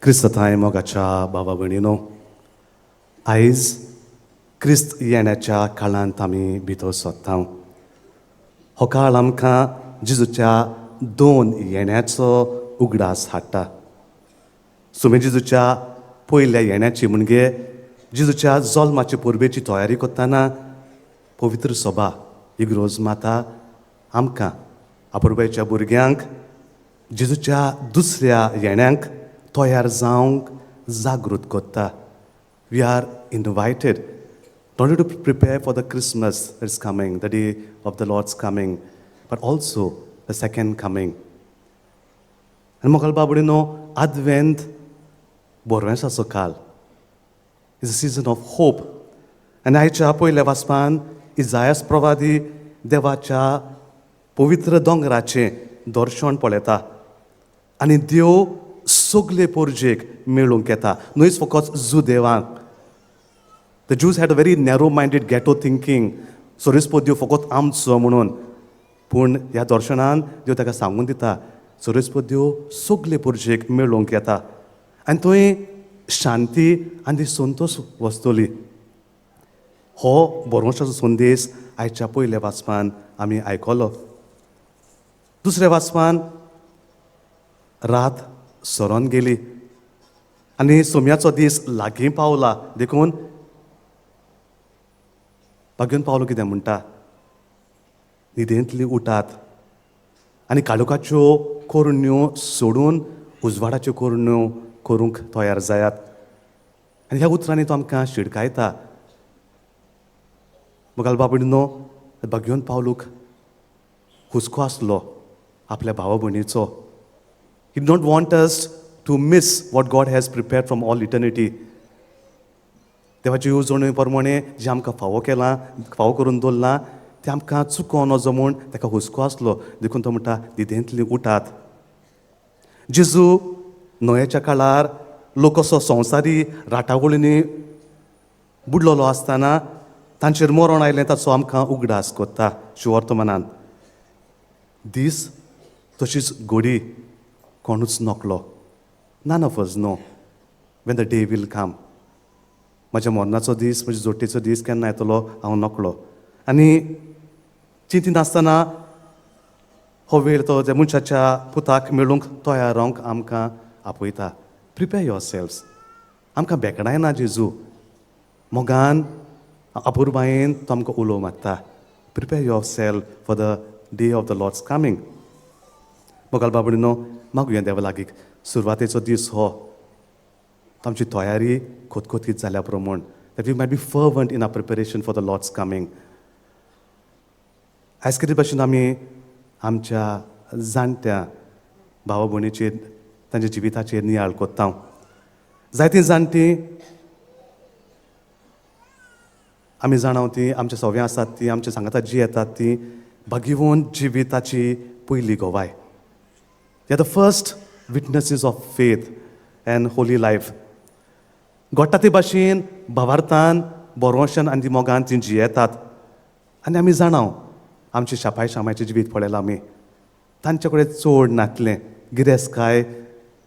क्रिस्तताय मोगाच्या भावा भयणीनो, आयज क्रिस्त येण्याच्या काळांत आमी भितर सोदता. हो काळ आमकां जेजूच्या दोन येण्याचो उगडास हाडटा. सुमे जेजूच्या पयल्या येण्याची म्हणजे जेजूच्या जल्माचे पुर्बेची तयारी करतना पवित्र सभा इग्रोज माता आमकां अपुरबायेच्या भुरग्यांक जेजूच्या दुसऱ्या येण्याक तयार जावंक जागृत करता. We are invited not only to prepare for the Christmas that is coming, the day of the Lord's coming, but also the second coming. And मोगाल बाबडीनो, Advent बोरवेंसाचो काळ is a season of hope. And आयच्या पयल्या वाचपान इजायास प्रवादी देवाच्या पवित्र दोंगराचें दर्शन पळयता आनी देव सगळे पोरजेक मेळूंक येता, न्हयच फकत जुदेवांक. The Jews had a very narrow-minded ghetto thinking. सोरेस्पो देव फकत आमचो म्हणून. पूण ह्या दर्शनान देव ताका सांगून दिता, सोरेस्पो देव सगळे पुरशेक मेळूंक येता आनी थंय शांती आनी संतोश वस्तोली. हो बोरवंशाचो संदेश आयच्या पयल्या वाचपान आमी आयकलो. दुसऱ्या वाचपान रात सरोन गेली आनी सोम्याचो दीस लागीं पावला देखून भाग्योन पावलो कितें म्हणटा, न्हिदेंतली उठात आनी काळोखाच्यो कोरण्यो सोडून उजवाडाच्यो कोरण्यो करूंक तयार जायात. आनी ह्या उतरांनी तो आमकां शिडकायता. मोगाल बाबडीनो, भाग्योन पावलूक हुस्को आसलो आपल्या भावा भयणीचो. He don't want us to miss what God has prepared from all eternity. देवाची येवजणे प्रमाणे जें आमकां फावो करून दवरलां तें आमकां चुकोन वचो म्हूण ताका हुस्को आसलो. देखून तो म्हणटा, न्हिदेंतली उठात. जेजू नोयेच्या काळार लोक असो संवसारी राटावळींनी बुडलेलो आसतना तांचेर मरण आयलें ताचो आमकां उगडास करता शिवर्तमानान. दीस तशीच घडी कोणूच नकलो. None of us know when the day will come. म्हज्या मरणाचो दीस, म्हज्या जोडटेचो दीस केन्ना येतलो हांव नकलो. आनी चिंती नासतना हो वेळ तो त्या मनशाच्या पुताक मेळूंक तयार रावंक आमकां आपयता. Prepare your selves. आमकां बेकडायना जेजू. मोगान अपुरबायेन तो आमकां उलोव मारता. Prepare your self for the day of the Lord's coming. मोगाल बाबडीनो, मागुया देवा लागीं सुरवातेचो दीस हो आमची तयारी खोतखोतीत जाल्या प्रमाण that we might be fervent in our preparation for the Lord's coming. आयज कितें भाशेन आमी आमच्या जाणट्या भावा भयणीचेर तांच्या जिविताचेर नियाळ कोत्ता. जायतीं जाणटीं आमी जाणाव ती आमच्या सव्या आसात, ती आमच्या सांगाताक जी येतात ती भागिवून जिविताची पयली गोवाय. They are the first witnesses of faith and holy life. घडटा ते भाशेन भावार्थान बोरवंशान आनी मोगान ती जियेतात. आनी आमी जाणाव आमचे शापाय शामायचें जिवीत पळयलां आमी. तांचे कडेन चड नासलें, गिरेस्काय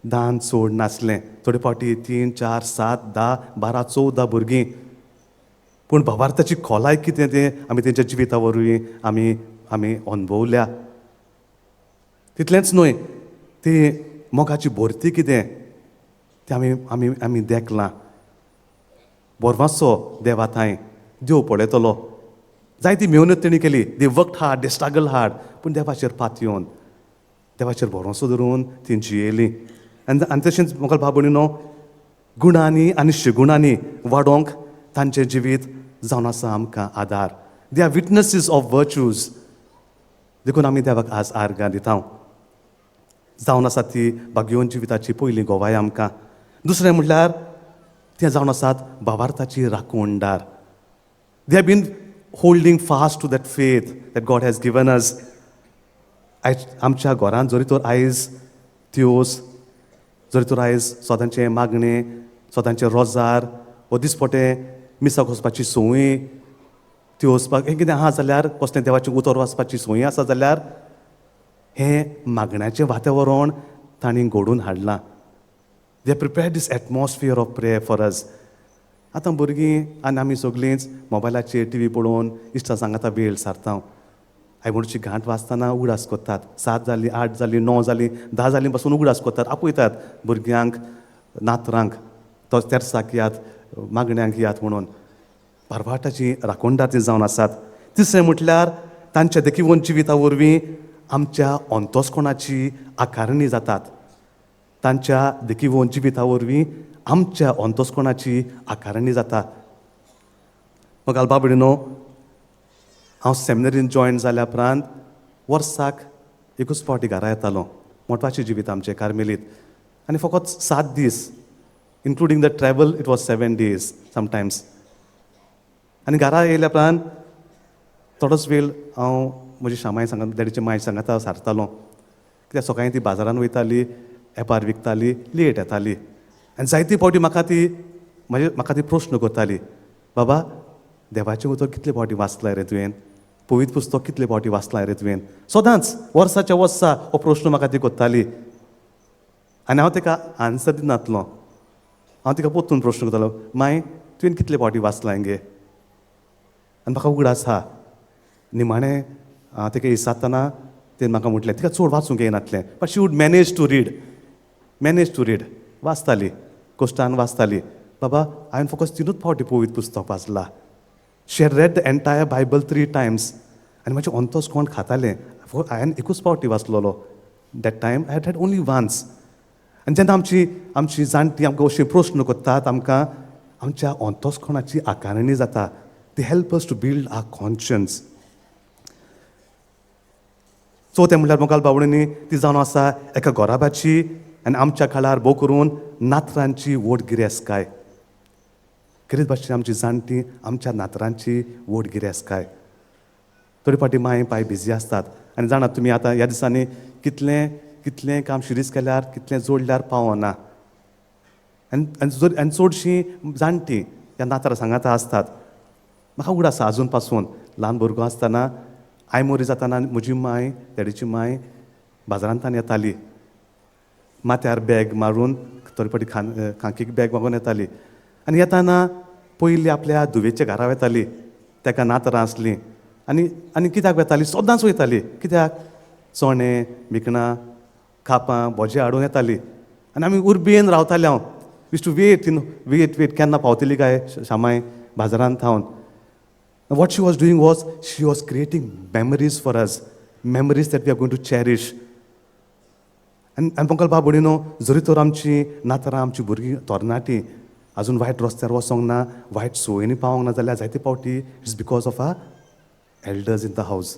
दान चड नासलें. थोडे फावटी 3, 4, 7, 10, 12, 14 भुरगीं. पूण भावार्थाची खोलाय कितें तें आमी तेंच्या जिविता वरवीं आमी अनुभवल्या. तितलेंच न्हय, ती मोगाची भरती कितें तें आमी देखलां. बोरवांचो देवा थंय देव पळयतलो. जायती मेहनत तेणी केली. They worked hard, they struggle hard. पूण देवाचेर पात येवन देवाचेर भरोसो धरून ती जियेलीं. आनी तशेंच मोगाल भाव भयणीनो, गुणांनी आनी शिगुणांनी वाडोवंक तांचें जिवीत जावन आसा आमकां आदार. They are witnesses of virtues. देखून आमी देवाक आज आर्गां दिता. जावन आसा ती भाग्यवन जिविताची पयली गोवाय आमकां. दुसरें म्हणल्यार तें जावन आसात भावार्थाची राखणदार. They have been holding fast to that faith that God has given us. आयज आमच्या घरांत जरी तर आयज त्योस, जरी तर आयज सोदांचें मागणें, सोदांचें रोजार, वो दिसपटें मिसाक वचपाची संवय, त्यो वचपाक हें कितें आहा जाल्यार, कसलें देवाचें उतर वाचपाची संवय आसा जाल्यार हें मागण्याचें वातावरण तांणी घडोवन हाडलां. They prepared this atmosphere of prayer for us. आतां भुरगीं आनी आमी सगळींच मोबायलाचेर टी व्ही पळोवन इश्टां सांगाता वेळ सारता. आयमोडची घांट वाचतना उगडास कोत्तात. 7 जाली, 8 जाली, 9 जाली, 10 जाली पासून उगडास कोत्तात. आपयतात भुरग्यांक, नातरांक, तो तेर्साक यात, मागण्यांक यात म्हणून. परभाटाची राखणदार ती जावन आसात. तिसरें म्हटल्यार तांच्या देखीवन जिविता वरवीं आमच्या अंतस्कोणाची आकारणी जातात. तांच्या देखीवन जिविता वरवीं आमच्या अंतस्कोणाची आकारणी जाता. मग बाबडीनो, हांव सेमिनरीन जॉयन जाल्या उपरांत वर्साक एकूच फावटी घरा येतालो. म्हत्वाचें जिवीत आमचें कार्मेलीत. आनी फकत 7 दीस, including the travel, it was 7 days sometimes. आनी घरा येयल्या उपरांत थोडोच वेळ हांव म्हजी शामाय सांगात, डॅडीचे माय सांगाता सारतालो. कित्याक सकाळीं ती बाजारान वयताली, एपार विकताली, लेट येताली. आनी जायती फावटी म्हाका ती प्रश्न करताली, बाबा देवाचें उतर कितले फावटी वाचलाय रे तुवें? पवित्र पुस्तक कितले फावटी वाचलाय रे तुवें? सदांच वर्साच्या वर्सा हो प्रश्न म्हाका ती करताली. आनी हांव ताका आन्सर दिनातलो. हांव तिका परतून प्रश्न करतालो, माय तुवें कितले फावटी वाचलाय गे? आनी म्हाका उगडास आसा. निमाणें ताका इसातना तें म्हाका म्हटलें, तिका चड वाचूंक येनातलें, but she would manage to read. वाचताली, कोश्टान वाचताली. बाबा हांवें फकत 3 फावटी पवित्र पुस्तक वाचलां. She had read the entire Bible 3 times. आनी म्हाजें अंतस्कोण खातालें. हांवें एकूच फावटी वाचलोलो. That time I had only once. आनी जेन्ना आमची जाणटी आमकां अशें प्रश्न करतात, आमकां आमच्या अंतस्कोणाची आकारणी जाता. They help us to build our conscience. चवथें म्हणल्यार मोगाल बावडींनी ती जावन आसा एका गोराबाची आनी आमच्या काळार भोव करून नातरांची व्हड गिरेस्तकाय. खरेंच भाशेन आमची जाणटी आमच्या नातरांची व्हड गिरेस्तकाय. थोडी फावटी माय पाय बिजी आसतात. आनी जाणात तुमी आतां ह्या दिसांनी कितलें काम शिरीस केल्यार, कितलें जोडल्यार पावना. आनी चडशीं जाणटी ह्या नातरां सांगाता आसतात. म्हाका उगड आसा आजून पासून ल्हान भुरगो आसतना आयमोरी जाताना म्हजी माय, डॅडीची माय बाजारांतल्यान येताली. माथ्यार बॅग मारून, थोडे फावटी खांकीक बॅग मागून येताली. आनी येताना पयलीं आपल्या धुवेच्या घरा वयताली. ताका नातरां आसलीं. आनी कित्याक वयताली? सदांच वयताली. कित्याक? चणे, भिकणां, खापां, भोजे हाडून येताली. आनी आमी उर्बेन रावताले. हांव यूज टू वेट केन्ना पावतली काय शामाय बाजारांत थावन. What she was doing was, she was creating memories for us, memories that we are going to cherish. आनी पंकल बाबडीनो, जरी तर आमची नातरां, आमची भुरगीं तरणाटी अजून वायट रस्त्यार वचोंक ना, वायट सोयींनी पावोंक ना, जाल्यार जायते फावटी it's because of our elders in the house.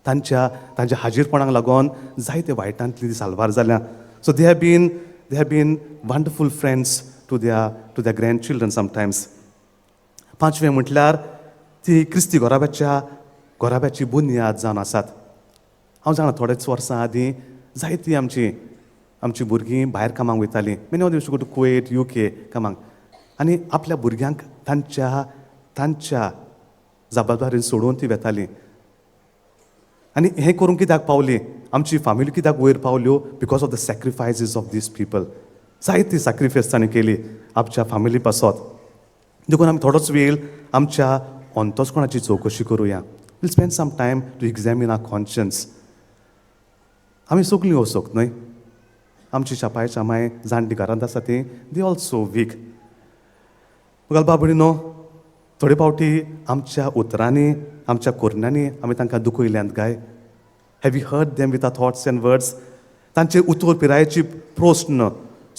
तांच्या हाजीरपणाक लागून जायते वायटांतली साल्वार जाल्या. So they have been wonderful friends to their grandchildren sometimes. 5वें म्हटल्यार ती क्रिस्ती गोराब्याची बुन्याद जावन आसात. हांव जाणा थोडेच वर्सां आदीं जायतीं आमची भुरगीं भायर कामाक वयतालीं. Many of them go to Kuwait, UK कामाक. आनी आपल्या भुरग्यांक तांच्या जबाबदारीन सोडून ती वेतालीं. आनी हें करून कित्याक पावलीं? आमची फॅमिली कित्याक वयर पावल्यो? Because of the sacrifices of these people. जायती सॅक्रिफायस तांणी केली आमच्या फॅमिली पासत. देखून आमी थोडोच वेळ आमच्या अंतस्कोणाची चवकशी करुया. We'll spend some time to examine our conscience. आमी सगळीं वचोंक न्हय. आमची शामाय जाणटी घरांत आसा ती, दे ऑल्सो वीक. मुगाल बाबडीनो, थोडे फावटी आमच्या उतरांनी, आमच्या कोरण्यांनी आमी तांकां दुखयल्यांत काय? Have you heard them with our thoughts and words? तांचे उतर पिरायेची प्रश्न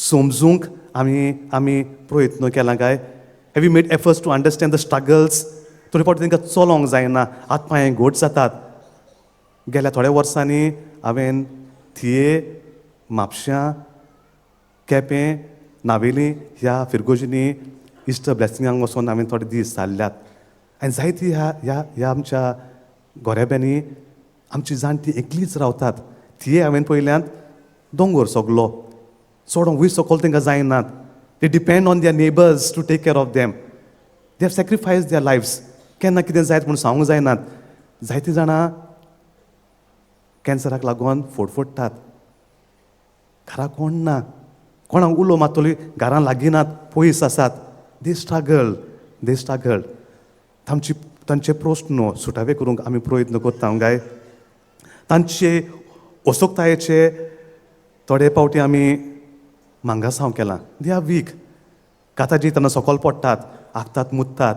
समजूंक आमी प्रयत्न केला काय? Have you made efforts to understand the struggles? थोडे फावटी तांकां चलोंक जायना, हात पांय घोट जातात. गेल्या थोड्या वर्सांनी हांवें थिये, म्हापश्यां, केपें, नावेली ह्या फिरगोजींनी इस्टर ब्लेसिंगांक वचून हांवें थोडे दीस सारल्यात. आनी जायती ह्या आमच्या गोरेब्यांनी आमची जाणटी एकलीच रावतात. थिये हांवें पयल्यांत दोंगर सगलो सोडूंक वयर सकयल तांकां जायनात. They depend on their neighbours to take care of them. They have sacrifice their lives. केन्ना कितें जायत म्हूण सांगूंक जायनात. जायतीं जाणां कॅन्सराक लागून फोडफोडटात. घरा कोण ना. कोणाक उलो मातली घरां लागीनात पयस आसात दे स्ट्रगल तांचे प्रस्न सुटावे करूंक आमी प्रयत्न करता काय तांचे अचूकतायेचे थोडे फावटी आमी मांगासांव केलां दे आर वीक काताजी तेन्ना सकयल पडटात आखतात मुत्तात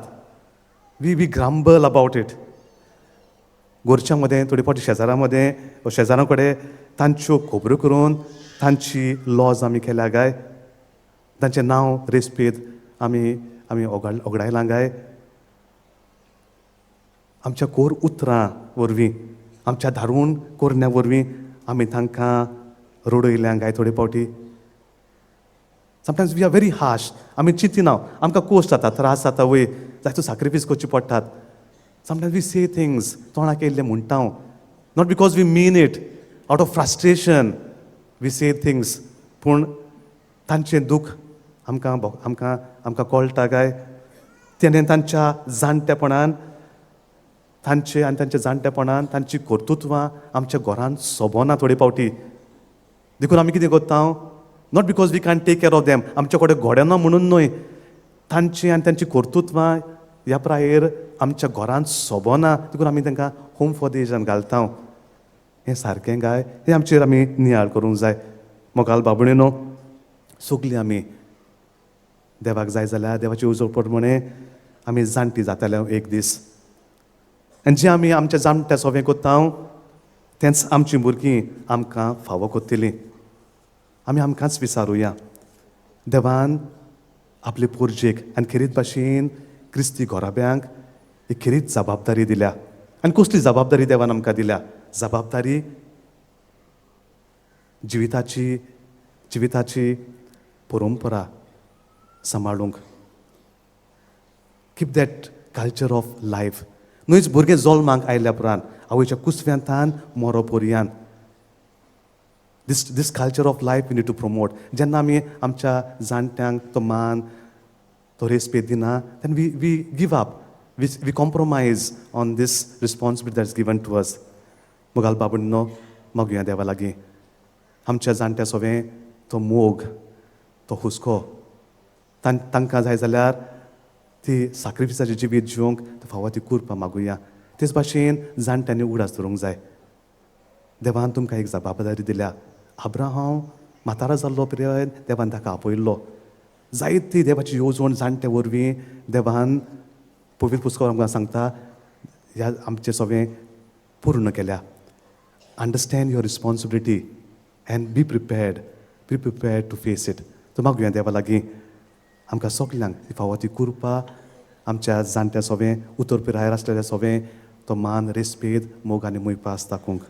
वी ग्रांबल अबावट इट घरच्या मदें थोडी फावटी शेजाऱ्यां मदें शेजाऱ्यां कडेन तांच्यो खबऱ्यो करून तांची लॉज आमी केल्या काय तांचें नांव रेस्पेद आमी ओगडायलां काय आमच्या कोर उतरां वरवीं आमच्या धाडून कोरण्या वरवीं आमी तांकां रडयल्या काय थोडे फावटी sometimes we are very harsh आमी चिंतिना आमकां कोस्ट जाता त्रास जाता वय जायतो सॅक्रिफायस करची पडटात समटायम्स वी से थिंग्स तोंडाक येयल्ले म्हणटा हांव not because we mean it out of frustration we say things पूण तांचें दूख आमकां कळटा काय तेणें तांच्या जाणटेपणान तांच्या जाणटेपणान तांची कर्तुत्वां आमच्या घरांत सोबना थोडे फावटी देखून आमी कितें करता not because we can take care of them आमचे कडेन घोडे ना म्हणून न्हय तांची आनी तांची कर्तुत्वां ह्या प्रायेर आमच्या घरांत सोबना देखून आमी तांकां होम फॉर द एजन घालता हें सारकें काय हें आमचेर आमी नियाळ करूंक जाय मोगाल बाबणीनो सगलीं आमी देवाक जाय जाल्यार देवाची उजो प्रमाणे आमी जाणटी जाताले एक दीस आनी जें आमी आमच्या जाणट्या सोबें करता तेंच आमचीं भुरगीं आमकां फावो करतलीं आमी आमकांच विचारुया देवान आपले पोरजेक आनी खेरीत भाशेन क्रिस्ती घोराब्यांक ही खेरीत जबाबदारी दिल्या आनी कसली जबाबदारी देवान आमकां दिल्या जबाबदारी जिविताची परंपरा सांबाळूंक keep that culture of life न्हयच भुरगे जल्माक आयल्या उपरांत आवयच्या कुसव्यांतान मोरो पर्यंत this culture of life we need to promote जेन्ना आमी आमच्या जाणट्यांक तो मान तो रेस्पेद दिना then we give up we compromise on this responsibility that is given to us मुगाल बाबूंनो मागुया देवा लागीं आमच्या जाणट्या सोबें तो मोग तो हुस्को तांकां जाय जाल्यार ती सॅक्रिफायसाची जिवीत जिवंक फावो ती करपा मागुया तेच भाशेन जाणट्यांनी उडास धरूंक जाय देवान तुमकां एक जबाबदारी दिल्या अब्राहम म्हातारो जाल्लो पर्यंत देवान ताका आपयल्लो जायती देवाची येवजण जाणटे वरवीं देवान पवित्र पुस्तकांत आमकां सांगता ह्या आमचें सगळें पूर्ण केल्या understand your responsibility and be prepared to face it तो मागुया देवा लागीं आमकां सगल्यांक ती फावो ती करपा आमच्या जाणट्या सोबें उतर पिरायेर आसलेल्या सोबें तो मान रेस्पेद मोग आनी मोयपास दाखोवंक